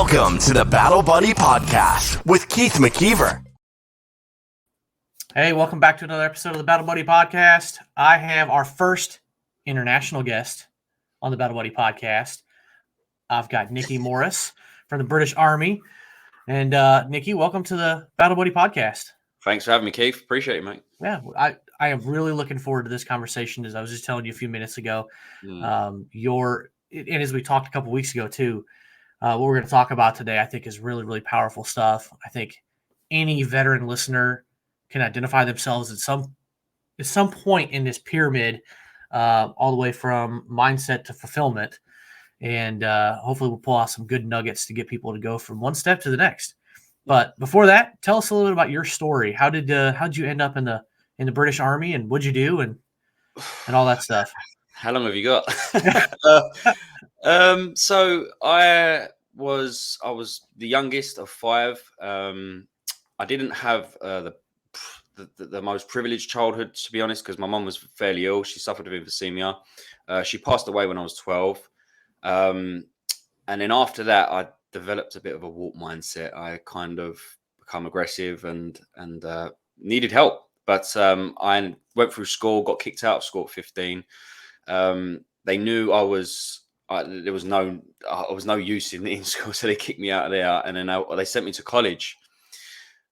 Welcome to the Battle Buddy Podcast with Keith McKeever. Hey, welcome back to another episode of the Battle Buddy Podcast. I have our first international guest on the Battle Buddy Podcast. I've got Nicky Morris from the British Army. And Nicky, welcome to the Battle Buddy Podcast. Thanks for having me, Keith. Appreciate it, mate. Yeah, I am really looking forward to this conversation. As I was just telling you a few minutes ago, and as we talked a couple weeks ago too, what we're going to talk about today, I think, is really, really powerful stuff. I think any veteran listener can identify themselves at some point in this pyramid, all the way from mindset to fulfillment. And hopefully we'll pull out some good nuggets to get people to go from one step to the next. But before that, tell us a little bit about your story. How'd you end up in the British Army, and what'd you do, and all that stuff? How long have you got? So I was the youngest of five. I didn't have the most privileged childhood, to be honest, because my mum was fairly ill. She suffered with emphysema. She passed away when I was 12. And then after that, I developed a bit of a warped mindset. I kind of become aggressive and needed help. But I went through school, got kicked out of school at 15. They knew I was no use in school, so they kicked me out of there. And then they sent me to college.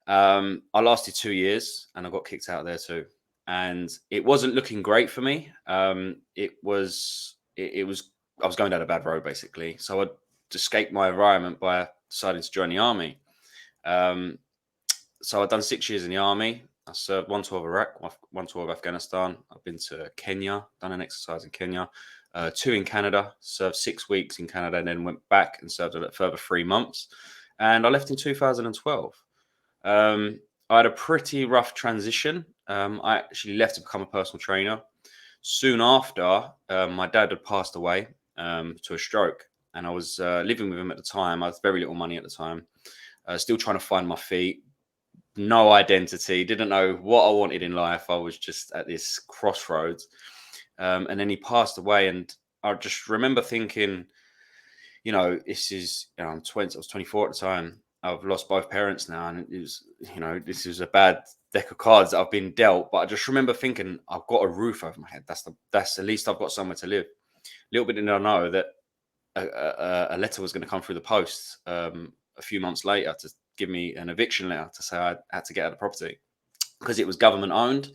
I lasted 2 years and I got kicked out of there too. And it wasn't looking great for me. I was going down a bad road, basically. So I escaped my environment by deciding to join the army. So I've done 6 years in the army. I served 1 tour of Iraq, 1 tour of Afghanistan. I've been to Kenya, done an exercise in Kenya, 2 in Canada, served 6 weeks in Canada, and then went back and served a further 3 months. And I left in 2012. I had a pretty rough transition. I actually left to become a personal trainer. Soon after, my dad had passed away to a stroke, and I was living with him at the time. I had very little money at the time, still trying to find my feet. No identity, didn't know what I wanted in life. I was just at this crossroads. And then he passed away, and I just remember thinking, this is, I'm 20, I was 24 at the time. I've lost both parents now, and it was, this is a bad deck of cards that I've been dealt. But I just remember thinking, I've got a roof over my head. That's at least I've got somewhere to live. A little bit did I know that a letter was going to come through the post a few months later to give me an eviction letter to say I had to get out of the property because it was government owned,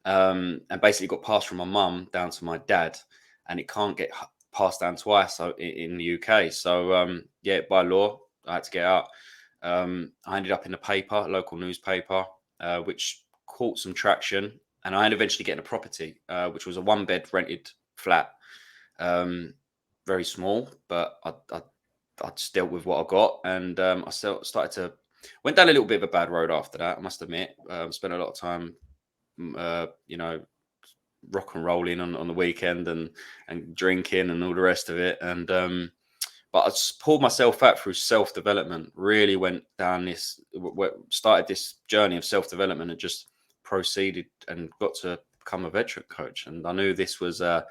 and basically got passed from my mum down to my dad, and it can't get passed down twice in the UK. So by law, I had to get out. I ended up in the paper, local newspaper, which caught some traction, and I ended eventually getting a property, which was a 1-bed rented flat. Very small, but I just dealt with what I got, and I went down a little bit of a bad road after that, I must admit. Spent a lot of time, rock and rolling on the weekend and drinking and all the rest of it. And but I just pulled myself out through self-development, really went down started this journey of self-development and just proceeded and got to become a veteran coach. And I knew this was a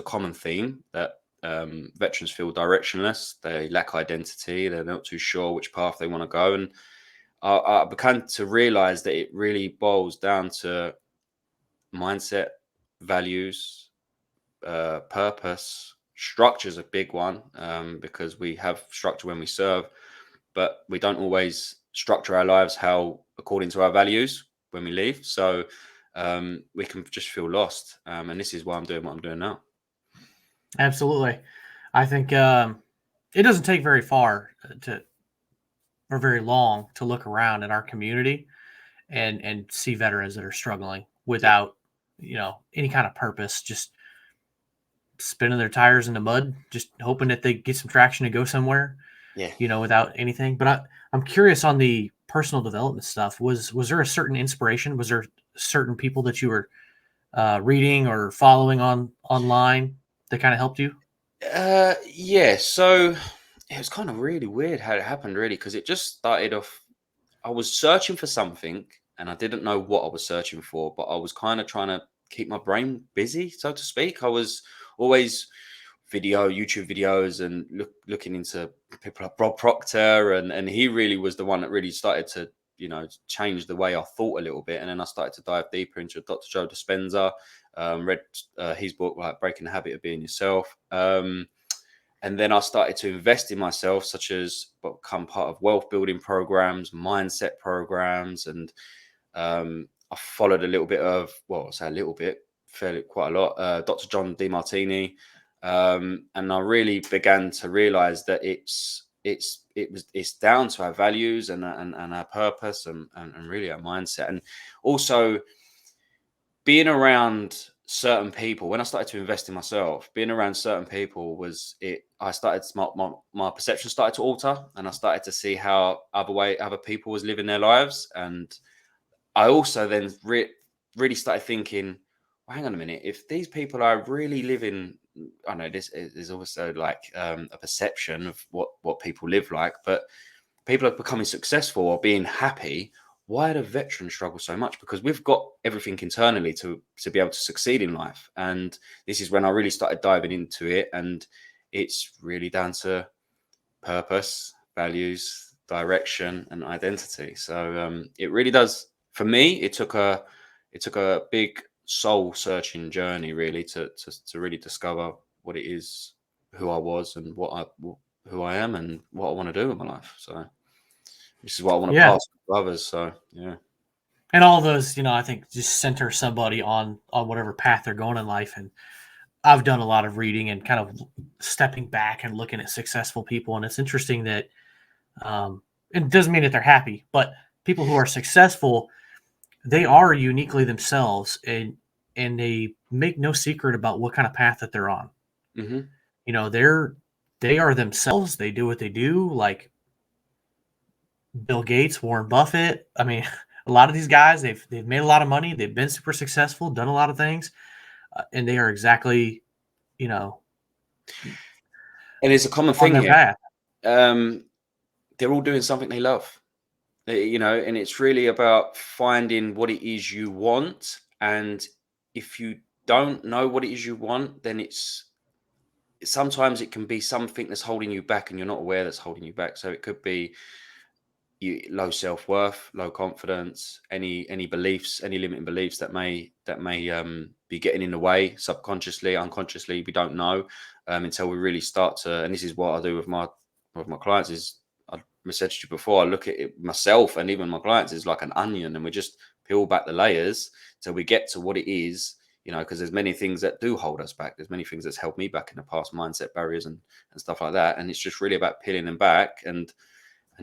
common theme, that veterans feel directionless, they lack identity, they're not too sure which path they want to go. And I began to realize that it really boils down to mindset, values, purpose. Structure's a big one, because we have structure when we serve, but we don't always structure our lives according to our values when we leave. So we can just feel lost. And this is why I'm doing what I'm doing now. Absolutely. I think it doesn't take very far or very long to look around in our community and see veterans that are struggling without, any kind of purpose, just spinning their tires in the mud, just hoping that they get some traction to go somewhere, without anything. But I'm curious on the personal development stuff. Was there a certain inspiration? Was there certain people that you were reading or following online that kind of helped you? So it was kind of really weird how it happened, really, because it just started off. I was searching for something and I didn't know what I was searching for, but I was kind of trying to keep my brain busy, so to speak. I was always YouTube videos, and looking into people like Bob Proctor, and he really was the one that really started to, you know, change the way I thought a little bit. And then I started to dive deeper into Dr. Joe Dispenza, read his book, like Breaking the Habit of Being Yourself. And then I started to invest in myself, such as become part of wealth building programs, mindset programs. And I followed a little bit of, well, I'll say a little bit, fairly quite a lot, Dr. John DeMartini. And I really began to realize that it's down to our values and our purpose and really our mindset. And also being around certain people, when I started to invest in myself, being around certain people I started, my perception started to alter, and I started to see how other people was living their lives. And I also then really started thinking, well, hang on a minute, if these people are really living, I know this is also like a perception of what people live like, but people are becoming successful or being happy. Why do veterans struggle so much? Because we've got everything internally to be able to succeed in life. And this is when I really started diving into it. And it's really down to purpose, values, direction, and identity. So it really does. For me, it took a big soul searching journey, really, to really discover what it is, who I was, and who I am, and what I want to do with my life. So this is what I want to pass to others. So yeah. And all those, you know, I think just center somebody on whatever path they're going in life. And I've done a lot of reading and kind of stepping back and looking at successful people. And it's interesting that it doesn't mean that they're happy, but people who are successful, they are uniquely themselves, and they make no secret about what kind of path that they're on. Mm-hmm. You know, they are themselves. They do what they do. Like Bill Gates, Warren Buffett. I mean, a lot of these guys, they've made a lot of money. They've been super successful, done a lot of things, and they are exactly, you know, and it's a common on thing their here. path. They're all doing something they love, you know, and it's really about finding what it is you want. And if you don't know what it is you want, then sometimes it can be something that's holding you back, and you're not aware that's holding you back. So it could be low self-worth, low confidence, any beliefs, any limiting beliefs that may be getting in the way subconsciously, unconsciously. We don't know until we really start to. And this is what I do with my clients. Is I messaged you before. I look at it myself and even my clients is like an onion, and we just peel back the layers till we get to what it is. You know, because there's many things that do hold us back. There's many things that's held me back in the past, mindset barriers and stuff like that. And it's just really about peeling them back and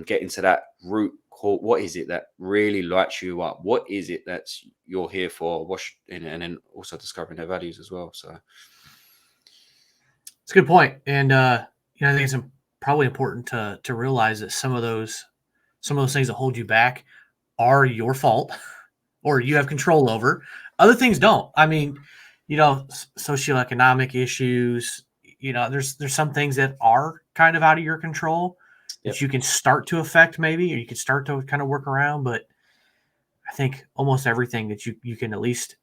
getting to that root cause. What is it that really lights you up? What is it that's you're here for? And then also discovering their values as well. So it's a good point. And, you know, I think it's probably important to realize that some of those things that hold you back are your fault or you have control over. Other things don't. I mean, you know, socioeconomic issues, you know, there's some things that are kind of out of your control that you can start to affect maybe, or you can start to kind of work around. But I think almost everything that you can at least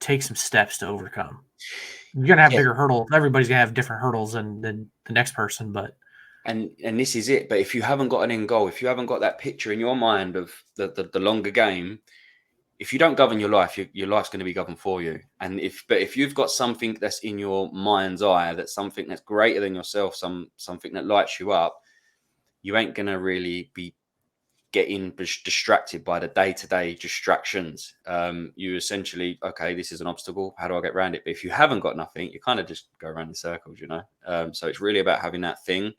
take some steps to overcome. You're going to have bigger hurdles. Everybody's going to have different hurdles than the next person, but. And this is it. But if you haven't got an end goal, if you haven't got that picture in your mind of the longer game, if you don't govern your life, your life's going to be governed for you. And if you've got something that's in your mind's eye, that's something that's greater than yourself, something that lights you up, you ain't going to really be getting distracted by the day-to-day distractions. You essentially, okay, this is an obstacle. How do I get around it? But if you haven't got nothing, you kind of just go around in circles, you know? So it's really about having that thing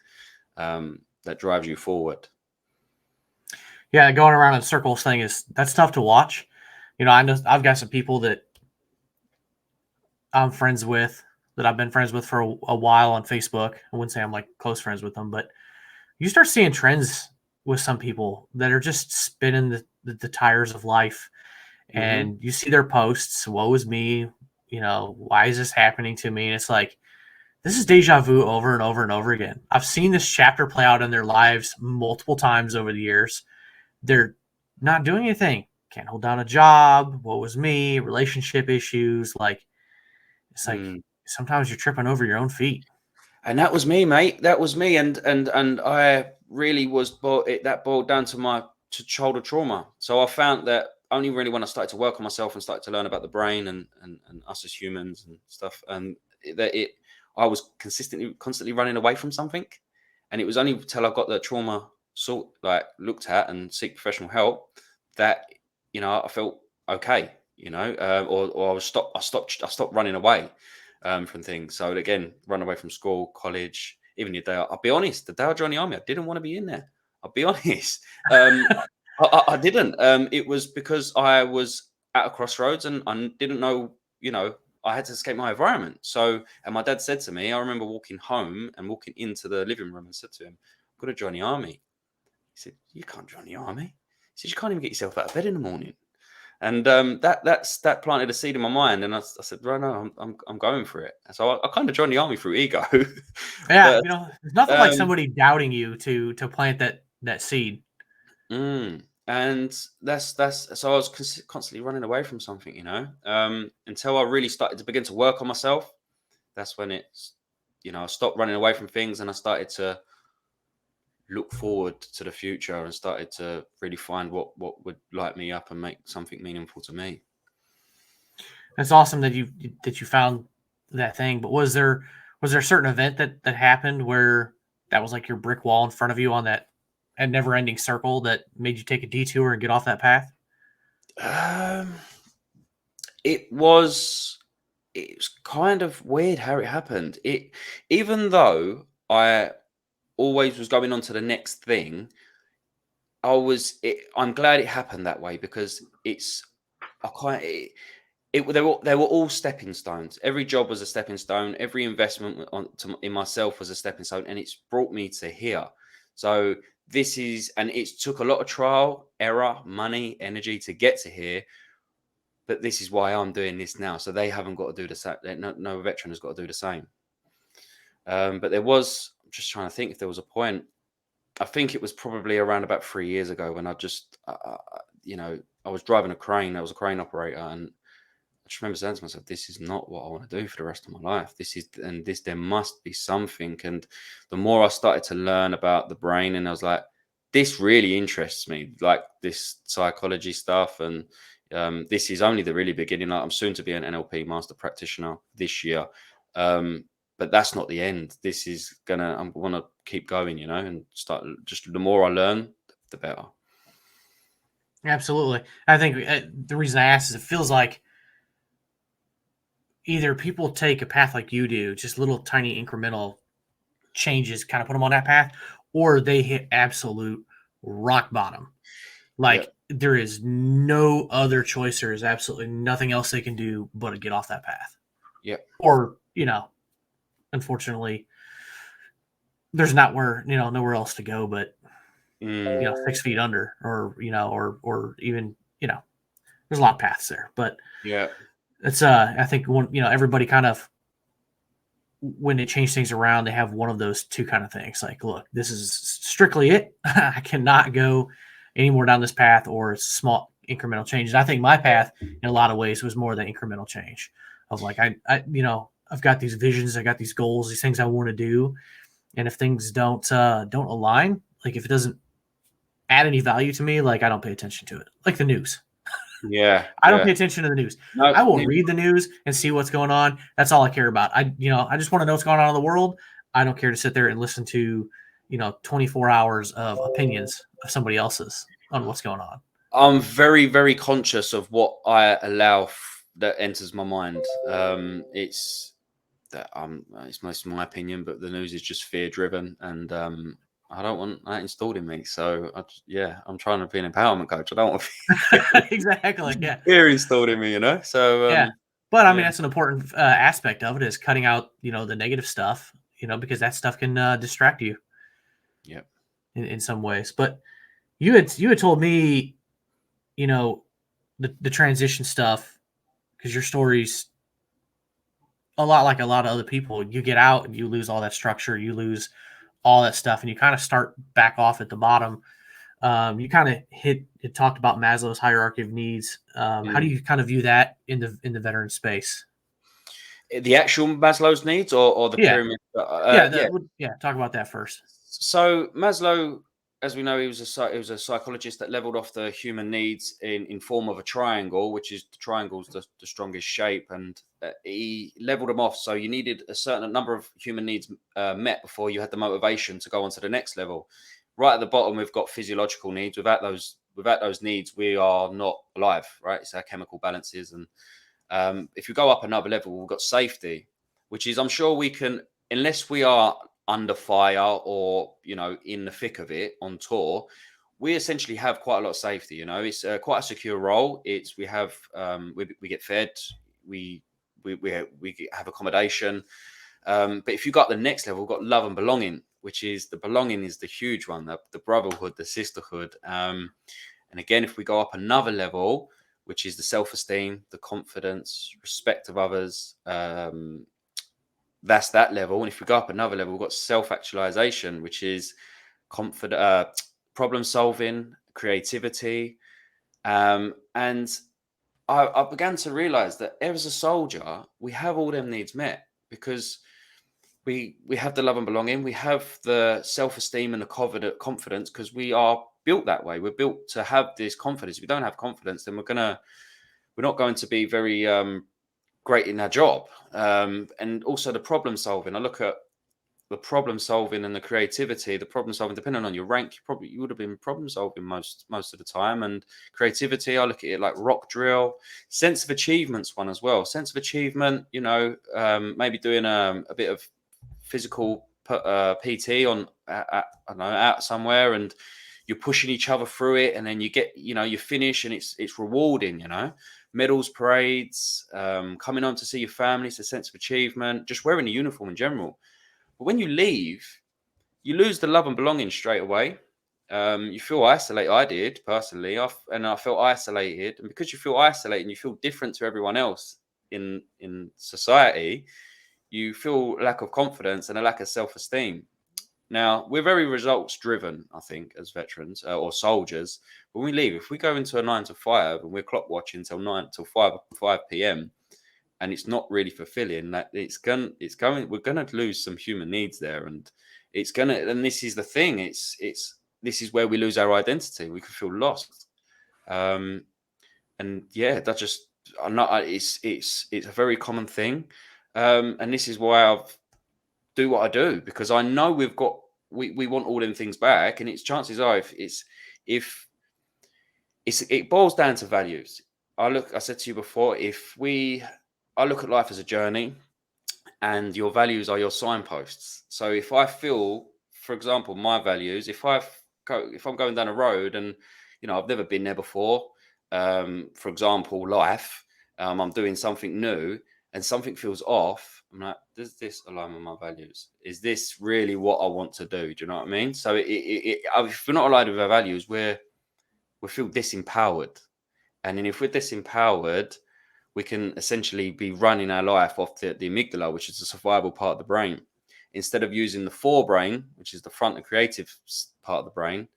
that drives you forward. Yeah, going around in circles thing that's tough to watch. You know, I know I've got some people that I'm friends with, that I've been friends with for a while on Facebook. I wouldn't say I'm like close friends with them, but you start seeing trends with some people that are just spinning the tires of life. And you see their posts, woe is me, you know, why is this happening to me? And it's like, this is deja vu over and over and over again. I've seen this chapter play out in their lives multiple times over the years. They're not doing anything. Can't hold down a job. Woe is me. Relationship issues. Like, it's sometimes you're tripping over your own feet. And that was me, mate. That was me. And I really was that boiled down to childhood trauma. So I found that only really when I started to work on myself and started to learn about the brain and us as humans and stuff, and I was constantly running away from something. And it was only until I got the trauma looked at and seek professional help that, I felt okay, or I stopped running away from things. So again, run away from school, college, even your day. I'll be honest, the day I joined the army, I didn't want to be in there. I'll be honest. I didn't. It was because I was at a crossroads and I didn't know, I had to escape my environment. So, and my dad said to me, I remember walking home and walking into the living room and said to him, "I'm going to join the army." He said, "You can't join the army." He said, "You can't even get yourself out of bed in the morning." And that planted a seed in my mind, and I said, "Right, no, I'm going for it." And so I kind of joined the army through ego. Yeah, there's nothing like somebody doubting you to plant that seed. And that's so I was constantly running away from something, until I really started to begin to work on myself. That's when it's, I stopped running away from things and I started to look forward to the future and started to really find what would light me up and make something meaningful to me. It's awesome that you found that thing. But was there a certain event that happened where that was like your brick wall in front of you on that never-ending circle that made you take a detour and get off that path? It was kind of weird how it happened. Even though I always was going on to the next thing, I'm glad it happened that way, because they were all stepping stones. Every job was a stepping stone. Every investment in myself was a stepping stone, and it's brought me to here. So it took a lot of trial, error, money, energy to get to here. But this is why I'm doing this now. So they haven't got to do the same. No veteran has got to do the same. But I'm just trying to think if there was a point. I think it was probably around about 3 years ago when I just, I was driving a crane. I was a crane operator, and I just remember saying to myself, "This is not what I want to do for the rest of my life. There must be something." And the more I started to learn about the brain, and I was like, "This really interests me, like this psychology stuff." And this is only the really beginning. Like, I'm soon to be an NLP master practitioner this year. But that's not the end. I want to keep going, and start. Just the more I learn, the better. Absolutely. I think the reason I asked is it feels like either people take a path like you do, just little tiny incremental changes, kind of put them on that path, or they hit absolute rock bottom. Like, there is no other choice. There is absolutely nothing else they can do but to get off that path. Yeah. Or, unfortunately, there's nowhere else to go but 6 feet under, or even, there's a lot of paths there. But yeah, it's I think everybody kind of, when they change things around, they have one of those two kind of things. Like, look, this is strictly it. I cannot go any more down this path, or it's small incremental changes. I think my path in a lot of ways was more than incremental change of like, I've got these visions, I got these goals, these things I want to do. And if things don't align, like if it doesn't add any value to me, like I don't pay attention to it. Like the news. Yeah. I don't pay attention to the news. No, I will read the news and see what's going on. That's all I care about. I just want to know what's going on in the world. I don't care to sit there and listen to, 24 hours of opinions of somebody else's on what's going on. I'm very, very conscious of what I allow that enters my mind. It's most my opinion, but the news is just fear driven, and I don't want that installed in me. So I'm trying to be an empowerment coach. I don't want exactly. Yeah. fear installed in me, So yeah. But I mean, that's an important aspect of it, is cutting out, the negative stuff, because that stuff can distract you. Yeah. In some ways. But you had told me, the transition stuff, because your story's a lot like a lot of other people. You get out and you lose all that structure, you lose all that stuff, and you kind of start back off at the bottom. You kind of talked about Maslow's hierarchy of needs. How do you kind of view that in the veteran space? The actual Maslow's needs or the Yeah. pyramid? Talk about that first. So Maslow, as we know, he was a psychologist that leveled off the human needs in form of a triangle, which is the triangle's the strongest shape, and he leveled them off. So you needed a certain number of human needs met before you had the motivation to go on to the next level. Right at the bottom, we've got physiological needs. Without those needs, we are not alive. Right? It's our chemical balances, and if you go up another level, we've got safety, which is, I'm sure we can, unless we are under fire or in the thick of it on tour, we essentially have quite a lot of safety. It's quite a secure role. We have we get fed, we have accommodation, but if you got the next level, we've got love and belonging, which is the belonging is the huge one, the brotherhood, the sisterhood, and again, if we go up another level, which is the self-esteem, the confidence, respect of others, that's that level. And if we go up another level, we've got self-actualization, which is problem solving, creativity. And I began to realize that as a soldier, we have all them needs met because we have the love and belonging, we have the self-esteem and the confidence because we are built that way. We're built to have this confidence. If we don't have confidence, then we're not going to be very great in our job. And also the problem solving. I look at the problem solving and the creativity. The problem solving, depending on your rank, you would have been problem solving most of the time. And creativity, I look at it like rock drill. Sense of achievement's one as well. Sense of achievement, maybe doing a bit of physical PT on I don't know, out somewhere, and you're pushing each other through it, and then you get you finish, and it's rewarding. Medals, parades, coming home to see your family, it's a sense of achievement, just wearing a uniform in general. But when you leave, you lose the love and belonging straight away. You feel isolated. I did personally, I felt isolated, and because you feel isolated and you feel different to everyone else in society, you feel a lack of confidence and a lack of self-esteem. Now, we're very results driven, I think, as veterans or soldiers. When we leave, if we go into a 9 to 5 and we're clock watching till 5 p.m. and it's not really fulfilling, that we're gonna lose some human needs there, and this is the thing. This is where we lose our identity. We can feel lost, and yeah, it's a very common thing. And this is why I do what I do, because I know we want all them things back, and it's chances are it boils down to values. I said to you before, I look at life as a journey, and your values are your signposts. So if I feel, for example, my values, if I'm going down a road and I've never been there before, for example, life, I'm doing something new and something feels off, I'm like, does this align with my values? Is this really what I want to do? Do you know what I mean? So if we're not aligned with our values, we feel disempowered. And then if we're disempowered, we can essentially be running our life off the amygdala, which is the survival part of the brain, instead of using the forebrain, which is the front and creative part of the brain.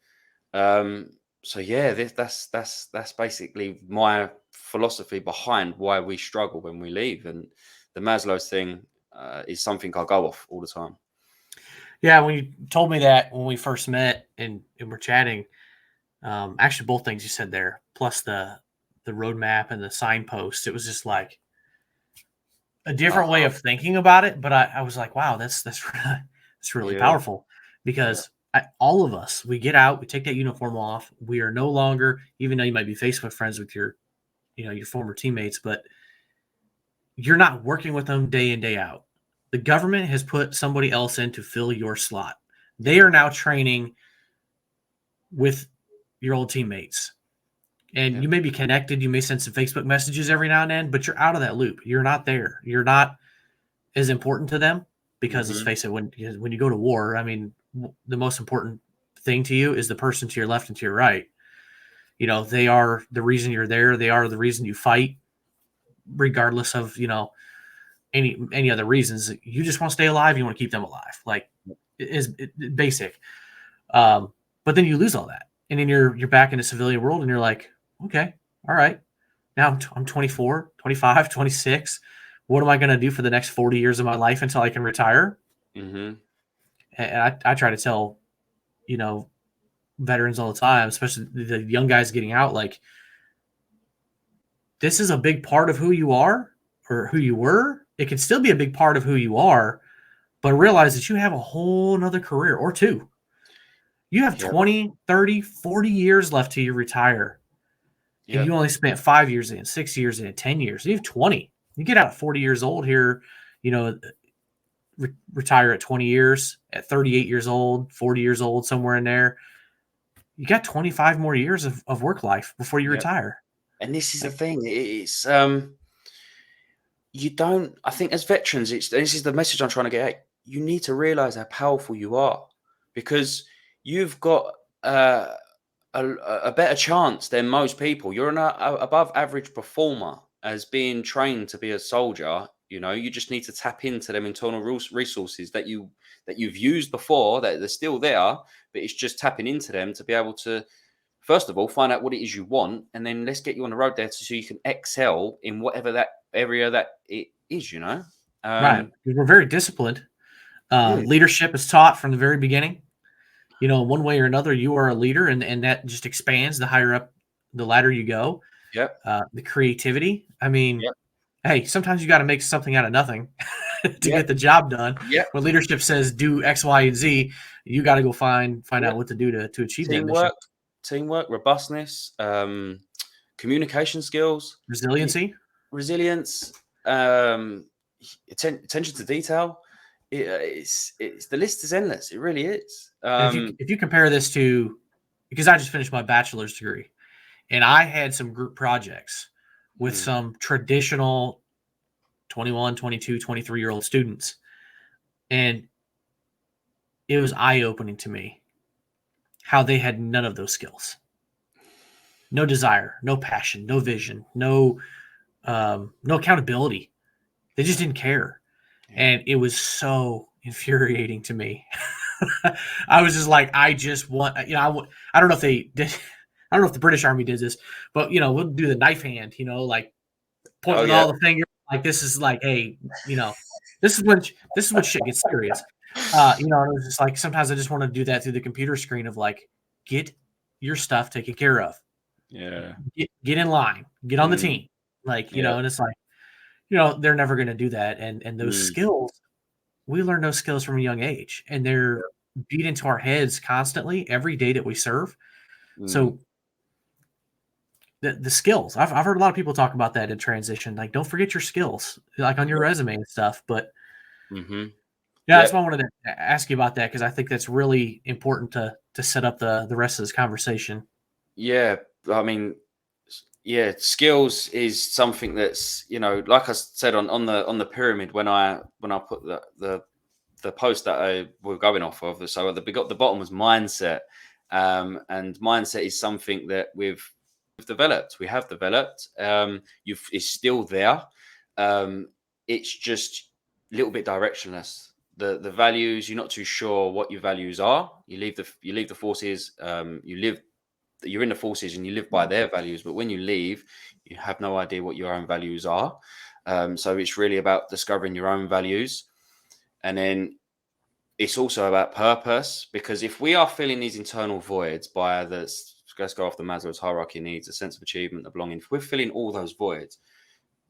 So yeah, that's basically my philosophy behind why we struggle when we leave. And the Maslow's thing is something I go off all the time. Yeah, when you told me that when we first met and we're chatting, actually both things you said there, plus the roadmap and the signpost, it was just like a different way of thinking about it. But I was like, wow, that's really powerful, because all of us, we get out, we take that uniform off. We are no longer, even though you might be Facebook friends with your former teammates, but you're not working with them day in, day out. The government has put somebody else in to fill your slot. They are now training with your old teammates. And you may be connected. You may send some Facebook messages every now and then, but you're out of that loop. You're not there. You're not as important to them because, let's face it, when you go to war, I mean, the most important thing to you is the person to your left and to your right. They are the reason you're there. They are the reason you fight, regardless of, any other reasons. You just want to stay alive. You want to keep them alive. Like, it's basic. But then you lose all that. And then you're back in the civilian world and you're like, okay, all right. Now I'm 24, 25, 26. what am I going to do for the next 40 years of my life until I can retire? Mm-hmm. And I try to tell, veterans all the time, especially the young guys getting out, like, this is a big part of who you are or who you were. It can still be a big part of who you are, but realize that you have a whole nother career or two. You have 20, 30, 40 years left till you retire. And you only spent 5 years in, 6 years in, 10 years. You have 20. You get out at 40 years old here, retire at 20 years, at 38 years old, 40 years old, somewhere in there. You got 25 more years of work life before you retire. And this is the thing. It's you don't. I think as veterans, this is the message I'm trying to get at. You need to realize how powerful you are, because you've got a better chance than most people. You're an above average performer as being trained to be a soldier. You just need to tap into them internal resources that you've used before, that they're still there, but it's just tapping into them to be able to, first of all, find out what it is you want, and then let's get you on the road there so you can excel in whatever that area that it is, Right. Because we're very disciplined. Leadership is taught from the very beginning. One way or another, you are a leader, and that just expands the higher up the ladder you go. Yep. The creativity. I mean, hey, sometimes you got to make something out of nothing to get the job done. Yep. When leadership says do X, Y, and Z, you got to go find out what to do to achieve that mission. Teamwork, robustness, communication skills, resilience, attention to detail. It's the list is endless. It really is. If you compare this to, because I just finished my bachelor's degree, and I had some group projects with some traditional 21, 22, 23-year-old students, and it was eye-opening to me how they had none of those skills. No desire, no passion, no vision, no accountability. They just didn't care. And it was so infuriating to me. I was just like, I just want, I don't know if they did. I don't know if the British Army did this, but, we'll do the knife hand, like pointing all the fingers. Like, this is like, hey, this is when shit gets serious. It was just like, sometimes I just want to do that through the computer screen of like, get your stuff taken care of. Yeah. Get in line, get on the team. Like, and it's like, they're never going to do that. And those skills, we learn those skills from a young age, and they're beat into our heads constantly every day that we serve. So the skills, I've heard a lot of people talk about that in transition. Like, don't forget your skills, like on your resume and stuff. But that's why I wanted to ask you about that, because I think that's really important to set up the rest of this conversation. Yeah, I mean, skills is something that's, like I said on the pyramid when I put the post that we're going off of. So the bottom was mindset, and mindset is something that we've developed. We have developed. It's still there. It's just a little bit directionless. The values, you're not too sure what your values are. You leave the forces. You're in the forces and you live by their values, but when you leave, you have no idea what your own values are. So it's really about discovering your own values. And then it's also about purpose, because if we are filling these internal voids by let's go off the Maslow's hierarchy of needs, a sense of achievement, the belonging, if we're filling all those voids,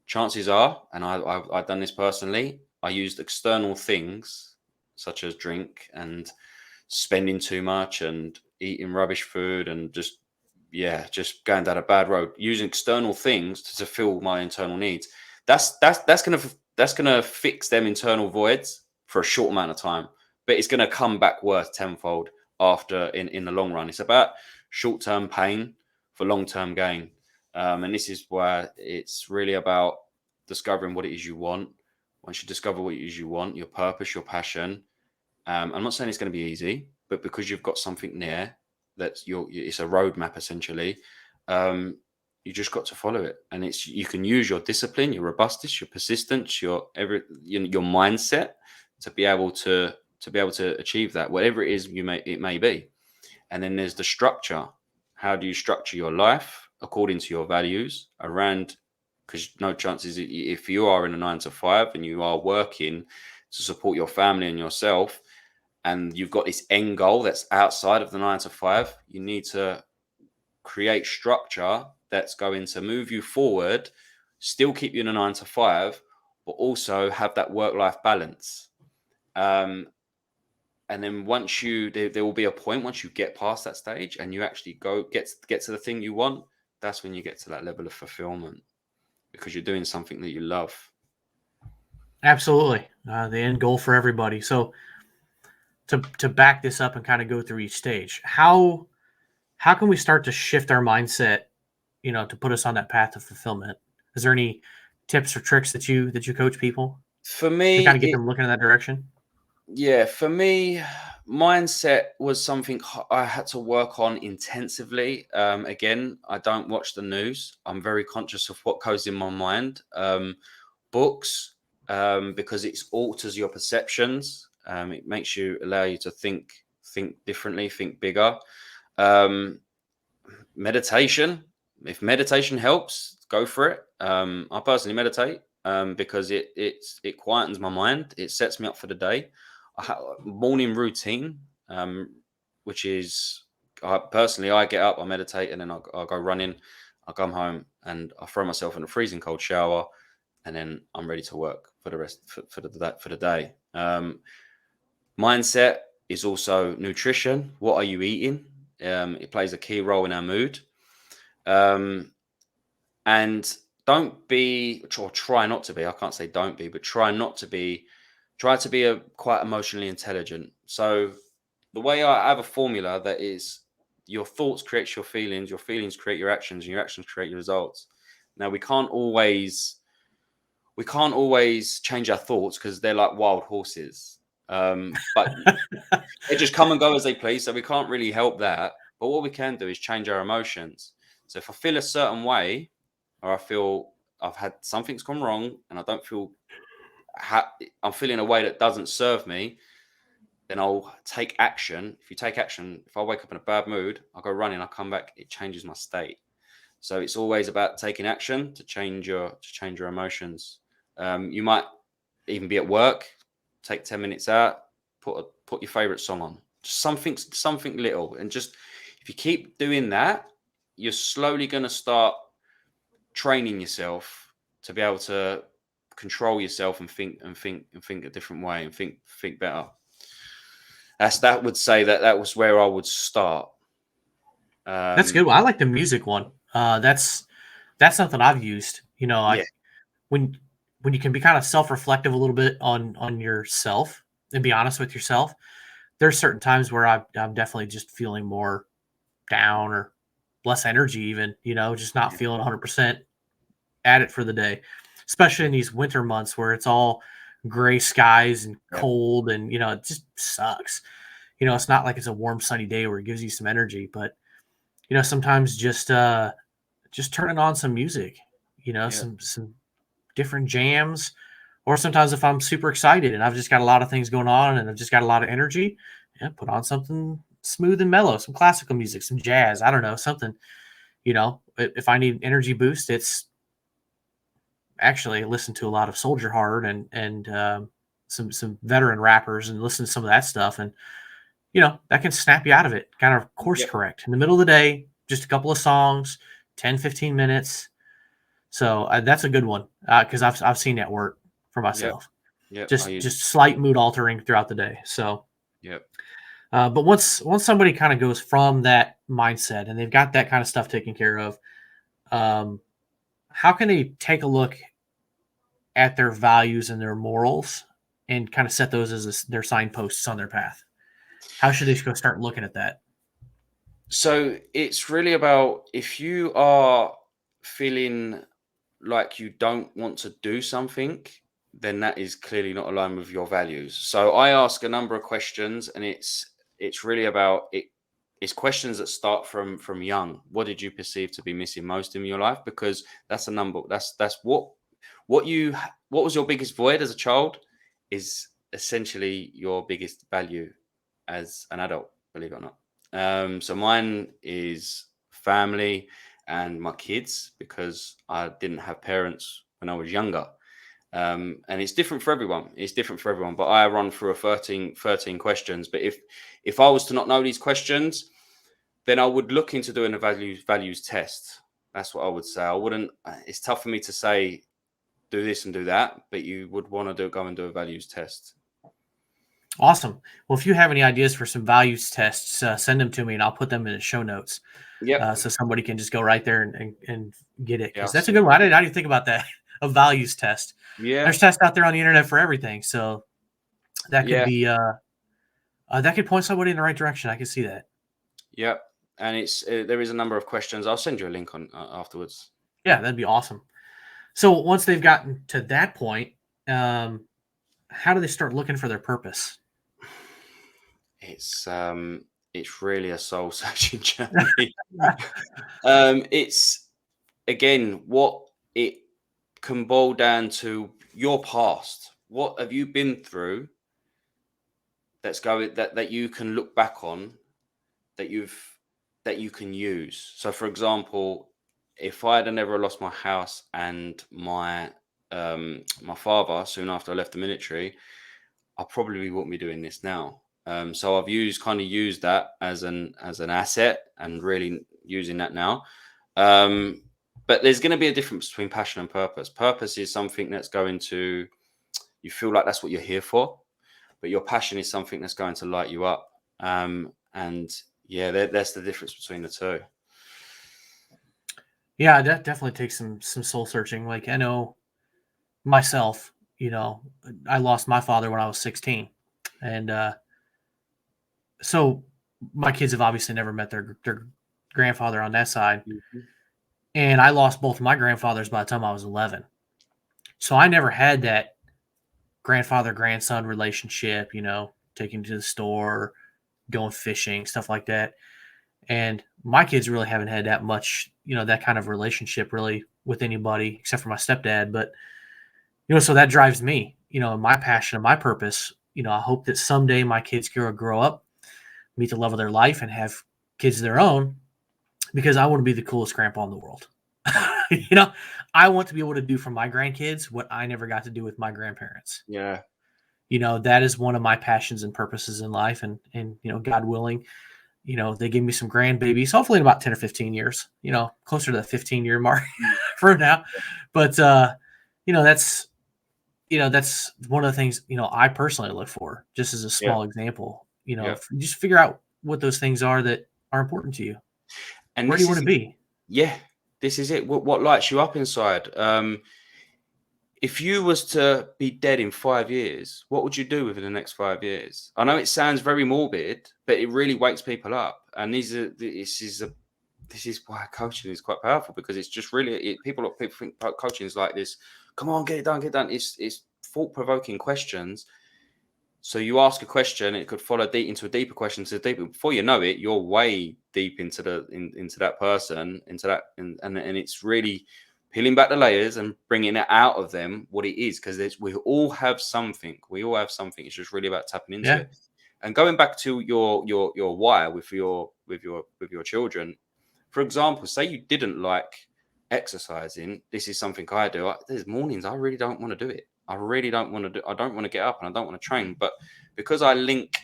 chances are, and I've done this personally, I used external things such as drink and spending too much and eating rubbish food and just going down a bad road, using external things to fill my internal needs. That's gonna fix them internal voids for a short amount of time, but it's gonna come back worth tenfold after in the long run. It's about short-term pain for long-term gain, and this is why it's really about discovering what it is you want. Once you discover what it is you want, your purpose, your passion. I'm not saying it's going to be easy, but because you've got something there that's it's a roadmap essentially. You just got to follow it, and you can use your discipline, your robustness, your persistence, your mindset to be able to achieve that, whatever it is it may be. And then there's the structure. How do you structure your life according to your values around because no chances if you are in a 9 to 5 and you are working to support your family and yourself, and you've got this end goal that's outside of the 9 to 5, you need to create structure that's going to move you forward, still keep you in a 9 to 5, but also have that work-life balance. And then once there will be a point once you get past that stage and you actually get to the thing you want, that's when you get to that level of fulfillment, because you're doing something that you love. Absolutely. The end goal for everybody. So to back this up and kind of go through each stage, how can we start to shift our mindset, to put us on that path of fulfillment? Is there any tips or tricks that you coach people For to me, kind of get them looking in that direction? for me, mindset was something I had to work on intensively. Again, I don't watch the news. I'm very conscious of what goes in my mind. Books, because it alters your perceptions. It makes you allow you to think differently, think bigger. Meditation. If meditation helps, go for it. I personally meditate because it quietens my mind. It sets me up for the day. I have a morning routine, which is I get up, I meditate, and then I'll go running. I come home and I throw myself in a freezing cold shower, and then I'm ready to work for the rest for the day. Mindset is also nutrition. What are you eating? It plays a key role in our mood. And don't be, or try not to be, I can't say don't be, but try to be quite emotionally intelligent. So the way I have a formula that is, your thoughts create your feelings create your actions, and your actions create your results. Now we can't always change our thoughts because they're like wild horses. But they just come and go as they please. So we can't really help that. But what we can do is change our emotions. So if I feel a certain way, or I feel I've had something's gone wrong and I don't feel I'm feeling a way that doesn't serve me, then I'll take action. If I wake up in a bad mood, I'll go running, I'll come back, it changes my state. So it's always about taking action to change your emotions. You might even be at work, take 10 minutes out, put your favorite song on, just something little, and just if you keep doing that, you're slowly going to start training yourself to be able to control yourself and think a different way and think better. That would say that was where I would start. That's good. I like the music one. That's something I've used. When you can be kind of self-reflective a little bit on yourself and be honest with yourself, there's certain times where I'm definitely just feeling more down or less energy, even, just not feeling 100% at it for the day, especially in these winter months where it's all gray skies and cold and, it just sucks. It's not like it's a warm, sunny day where it gives you some energy, but, sometimes just turning on some music, some different jams, or sometimes if I'm super excited and I've just got a lot of things going on and I've just got a lot of energy, put on something smooth and mellow, some classical music, some jazz, I don't know, something, if I need an energy boost, it's actually listen to a lot of Soldier Hard and some veteran rappers and listen to some of that stuff. And, that can snap you out of it, kind of course correct in the middle of the day, just a couple of songs, 10, 15 minutes. So that's a good one because I've seen that work for myself. Just slight mood altering throughout the day. So, but once somebody kind of goes from that mindset and they've got that kind of stuff taken care of, how can they take a look at their values and their morals and kind of set those as their signposts on their path? How should they go start looking at that? So it's really about, if you are feeling like you don't want to do something, then that is clearly not aligned with your values. So I ask a number of questions, and it's really about it. It's questions that start from young. What did you perceive to be missing most in your life? Because that's a number. That's what was your biggest void as a child is essentially your biggest value as an adult, believe it or not. So mine is family and my kids, because I didn't have parents when I was younger. And it's different for everyone. But I run through a 13 questions. But if I was to not know these questions, then I would look into doing a values test. That's what I would say. I wouldn't. It's tough for me to say do this and do that, but you would want to go and do a values test. Awesome. Well, if you have any ideas for some values tests, send them to me and I'll put them in the show notes. Yeah. So somebody can just go right there and get it. Because that's a see. good one. I didn't even think about that. A values test. Yeah. There's tests out there on the internet for everything. So that could be that could point somebody in the right direction. I can see that. Yeah. And it's there is a number of questions. I'll send you a link on afterwards. Yeah, that'd be awesome. So once they've gotten to that point, how do they start looking for their purpose? It's really a soul searching journey. It's again what it can boil down to: your past. What have you been through that you can look back on, that you can use? So for example, if I had never lost my house and my father soon after I left the military, I probably wouldn't be doing this now. So I've used that as an asset and really using that now. But there's going to be a difference between passion and purpose. Purpose is something that's going to, you feel like that's what you're here for, but your passion is something that's going to light you up. And yeah, that's the difference between the two. Yeah, that definitely takes some soul searching. Like I know myself, I lost my father when I was 16. And so my kids have obviously never met their grandfather on that side. Mm-hmm. And I lost both my grandfathers by the time I was 11. So I never had that grandfather-grandson relationship, taking to the store, going fishing, stuff like that. And my kids really haven't had that much, that kind of relationship really with anybody except for my stepdad. But, so that drives me, my passion and my purpose. I hope that someday my kids grow up, meet the love of their life and have kids of their own, because I want to be the coolest grandpa in the world. I want to be able to do for my grandkids what I never got to do with my grandparents. Yeah. That is one of my passions and purposes in life. And God willing, they give me some grandbabies, hopefully in about 10 or 15 years, closer to the 15-year mark for now. But, that's one of the things, I personally look for, just as a small example, just figure out what those things are that are important to you. And where do you want to be? Yeah, this is it. What lights you up inside? If you was to be dead in 5 years, what would you do within the next 5 years? I know it sounds very morbid, but it really wakes people up. And this is why coaching is quite powerful, because it's just really people think coaching is like this. Come on, get it done. It's thought-provoking questions. So you ask a question, it could follow into a deeper question. Before you know it, you're way deep into that person, and it's really peeling back the layers and bringing it out of them what it is, because we all have something. It's just really about tapping into it. And going back to your why with your children, for example, say you didn't like exercising. This is something I do. There's mornings I really don't want to do it. I don't want to get up and I don't want to train. But because I link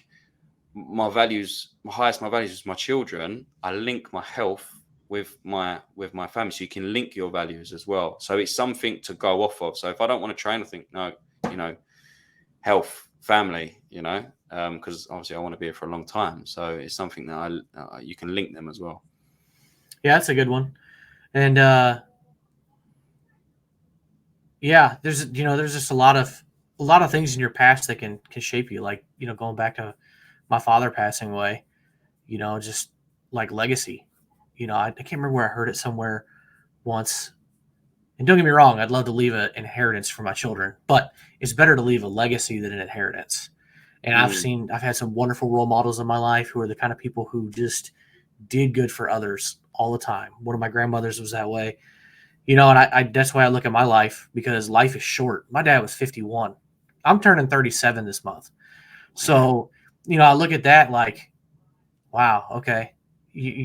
my values, my highest values with my children, I link my health with my family. So you can link your values as well. So it's something to go off of. So if I don't want to train, I think, no, health, family, because obviously I want to be here for a long time. So it's something that you can link them as well. Yeah, that's a good one. And there's just a lot of things in your past that can shape you. Like, going back to my father passing away, just like legacy. I can't remember where I heard it somewhere once. And don't get me wrong, I'd love to leave an inheritance for my children, but it's better to leave a legacy than an inheritance. And I've had some wonderful role models in my life who are the kind of people who just did good for others all the time. One of my grandmothers was that way. And I that's why I look at my life, because life is short. My dad was 51. I'm turning 37 this month. So, I look at that like, wow, okay.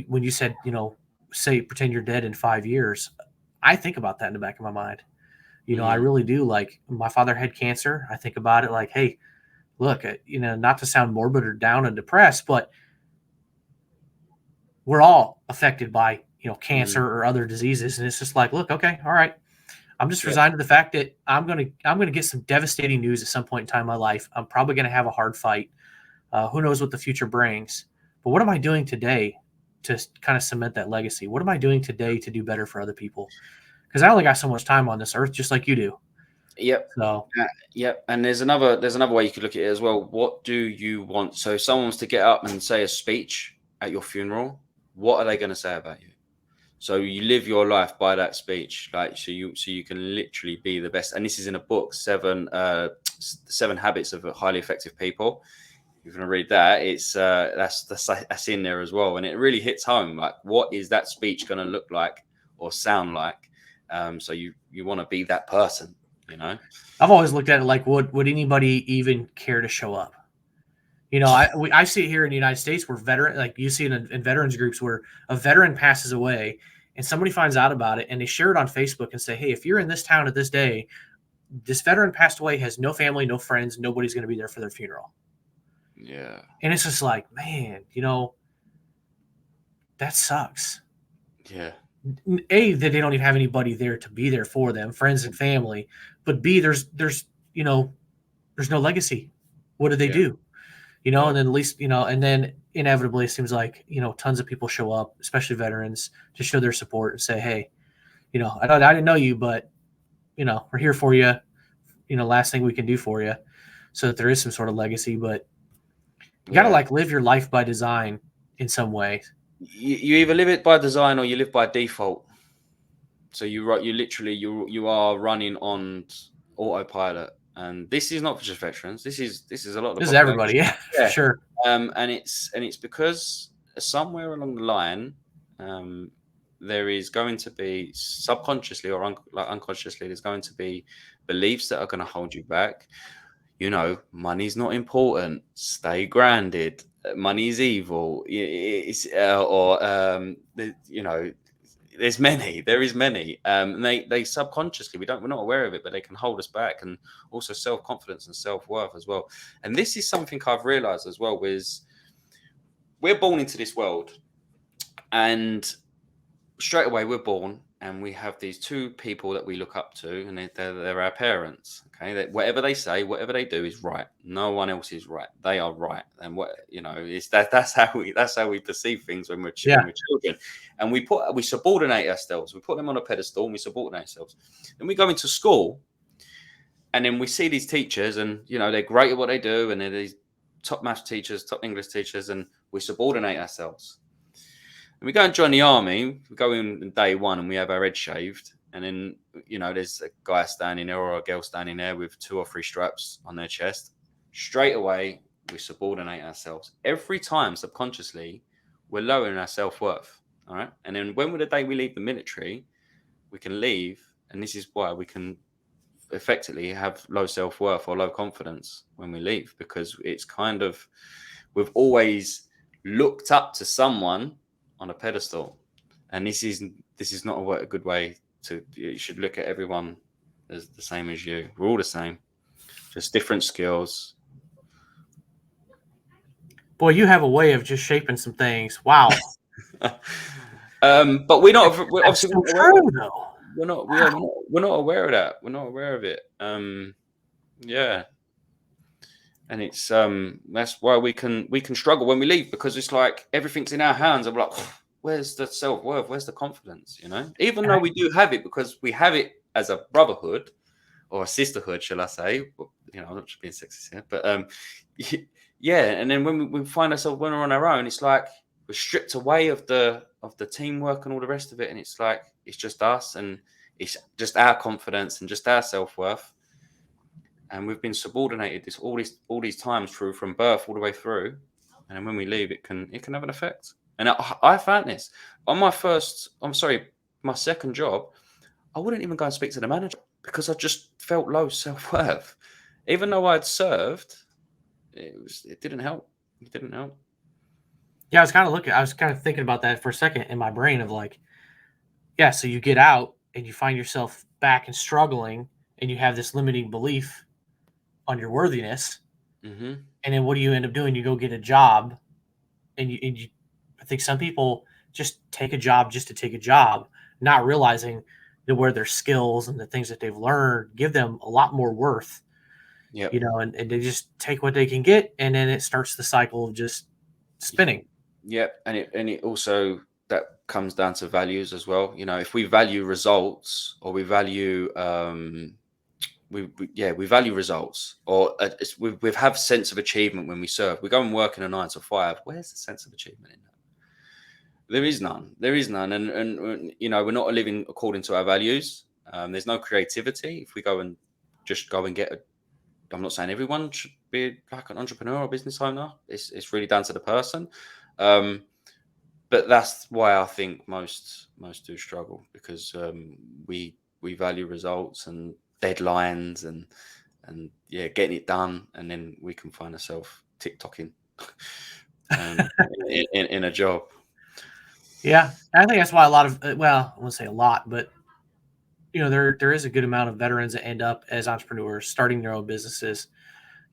When you said, say, pretend you're dead in 5 years, I think about that in the back of my mind. I really do. Like, my father had cancer. I think about it like, hey, look, not to sound morbid or down and depressed, but we're all affected by, cancer or other diseases. And it's just like, look, okay, all right. I'm just resigned to the fact that I'm gonna get some devastating news at some point in time in my life. I'm probably gonna have a hard fight. Who knows what the future brings? But what am I doing today to kind of cement that legacy? What am I doing today to do better for other people? Because I only got so much time on this earth, just like you do. Yep. So yep. And there's another way you could look at it as well. What do you want? So if someone wants to get up and say a speech at your funeral, what are they going to say about you? So you live your life by that speech, like so you can literally be the best. And this is in a book, Seven Habits of Highly Effective People. If you're going to read that, it's that's in there as well, and it really hits home. Like, what is that speech going to look like or sound like? So you want to be that person, I've always looked at it like, would anybody even care to show up? I see it here in the United States where like you see it in veterans groups where a veteran passes away and somebody finds out about it and they share it on Facebook and say, hey, if you're in this town at this day, this veteran passed away, has no family, no friends, nobody's going to be there for their funeral. Yeah. And it's just like, man, that sucks. Yeah. A, that they don't even have anybody there to be there for them, friends and family. But B, there's no legacy. What do they do? And then at least, and then inevitably it seems like, tons of people show up, especially veterans, to show their support and say, hey, I didn't know you, but, we're here for you. Last thing we can do for you, so that there is some sort of legacy. But you got to like live your life by design in some way. You either live it by design or you live by default. So you literally you are running on autopilot. And this is not just veterans. This is a lot of this is everybody, for sure. And it's because somewhere along the line, there is going to be subconsciously or unconsciously, there's going to be beliefs that are going to hold you back. Money's not important. Stay grounded. Money's evil. There is many. And they subconsciously, we're not aware of it, but they can hold us back, and also self-confidence and self-worth as well. And this is something I've realized as well, is we're born into this world, and straight away we're born and we have these two people that we look up to, and they're our parents. Okay, whatever they say, whatever they do is right. No one else is right. They are right, and that's how we perceive things when we're children. And we subordinate ourselves. We put them on a pedestal and we subordinate ourselves. Then we go into school, and then we see these teachers, and they're great at what they do, and they're these top maths teachers, top English teachers, and we subordinate ourselves. And we go and join the army. We go in day one and we have our head shaved. And then, there's a guy standing there or a girl standing there with 2 or 3 straps on their chest. Straight away, we subordinate ourselves. Every time, subconsciously, we're lowering our self-worth. All right. And then when the day we leave the military, we can leave. And this is why we can effectively have low self-worth or low confidence when we leave, because it's kind of, we've always looked up to someone on a pedestal, and this is not a good way to. You should look at everyone as the same as you. We're all the same, just different skills. Boy, you have a way of just shaping some things. Wow. But we're not. We're obviously so true, though. We're not. We're not aware of that. We're not aware of it. Yeah. And it's that's why we can struggle when we leave, because it's like everything's in our hands. I'm like, where's the self-worth? Where's the confidence? Even though we do have it, because we have it as a brotherhood or a sisterhood, shall I say? I'm not just being sexist here, but yeah. And then when we find ourselves when we're on our own, it's like we're stripped away of the teamwork and all the rest of it, and it's like it's just us, and it's just our confidence and just our self-worth. And we've been subordinated all these times from birth all the way through, and then when we leave, it can have an effect. And I found this on my second job. I wouldn't even go and speak to the manager because I just felt low self-worth, even though I'd served. It didn't help. It didn't help. Yeah, I was kind of thinking about that for a second in my brain of like, yeah, so you get out and you find yourself back and struggling, and you have this limiting belief on your worthiness. Mm-hmm. And then what do you end up doing? You go get a job, and I think some people just take a job just to take a job, not realizing that where their skills and the things that they've learned give them a lot more worth, Yep. and they just take what they can get, and then it starts the cycle of just spinning. Yep. And it also, that comes down to values as well. If we value results, or we value we value results, or we have sense of achievement when we serve. We go and work in a 9 to 5. Where's the sense of achievement in that? There is none. And we're not living according to our values. There's no creativity if we go and just go and get I'm not saying everyone should be like an entrepreneur or business owner. It's really down to the person. But that's why I think most do struggle, because we value results and deadlines and getting it done, and then we can find ourselves TikToking in a job. Yeah, I think that's why a lot of I won't say a lot, but there is a good amount of veterans that end up as entrepreneurs, starting their own businesses,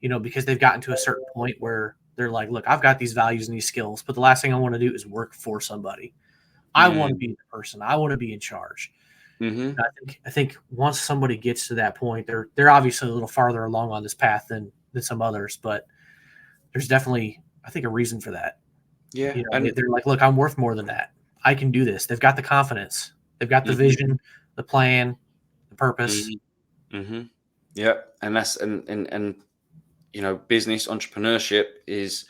because they've gotten to a certain point where they're like, look, I've got these values and these skills, but the last thing I want to do is work for somebody. I want to be the person. I want to be in charge. Mm-hmm. I think once somebody gets to that point, they're obviously a little farther along on this path than some others, but there's definitely, I think, a reason for that. Yeah, They're like, look, I'm worth more than that. I can do this. They've got the confidence. They've got the vision, the plan, the purpose. Mm-hmm. Yeah, and that's and business entrepreneurship is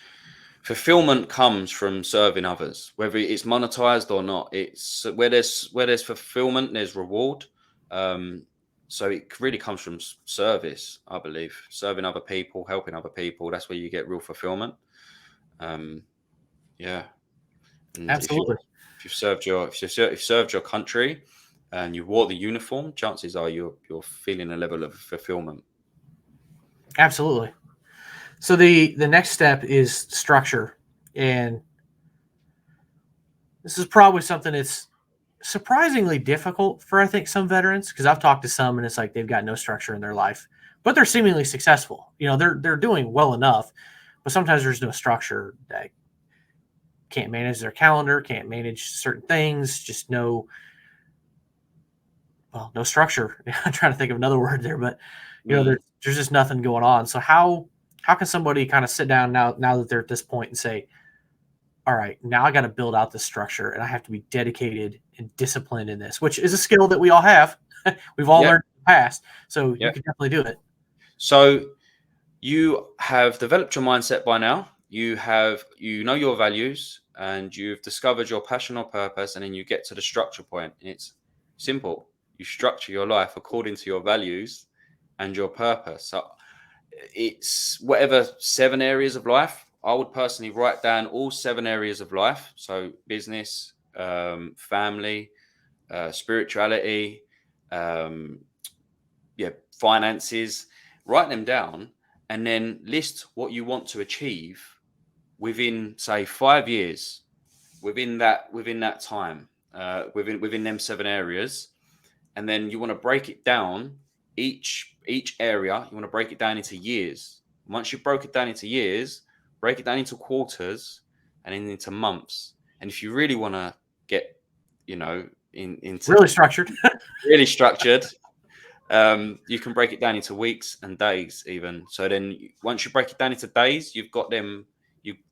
fulfillment comes from serving others, whether it's monetized or not. It's where there's fulfillment, there's reward. So it really comes from service, I believe, serving other people, helping other people. That's where you get real fulfillment. Yeah, and Absolutely. if you've served your country and you wore the uniform, chances are you're feeling a level of fulfillment. Absolutely. So the next step is structure, and this is probably something that's surprisingly difficult for, I think, some veterans, because I've talked to some and it's like they've got no structure in their life, but they're seemingly successful. They're doing well enough, but sometimes there's no structure. They can't manage their calendar, can't manage certain things, just no structure. I'm trying to think of another word there, but there's just nothing going on. So how can somebody kind of sit down now that they're at this point and say, all right, now I got to build out this structure, and I have to be dedicated and disciplined in this, which is a skill that we all have. We've all learned in the past. So you can definitely do it. So you have developed your mindset by now. You know your values, and you've discovered your passion or purpose, and then you get to the structure point. And it's simple. You structure your life according to your values and your purpose. So it's whatever 7 areas of life. I would personally write down all 7 areas of life. So business, family, spirituality, finances. Write them down, and then list what you want to achieve within, say, 5 years. Within that time, within them 7 areas, and then you want to break it down. Each area, you want to break it down into years. Once you broke it down into years, break it down into quarters, and then into months. And if you really want to get, into really structured, you can break it down into weeks and days, even. So then, once you break it down into days, you've got them.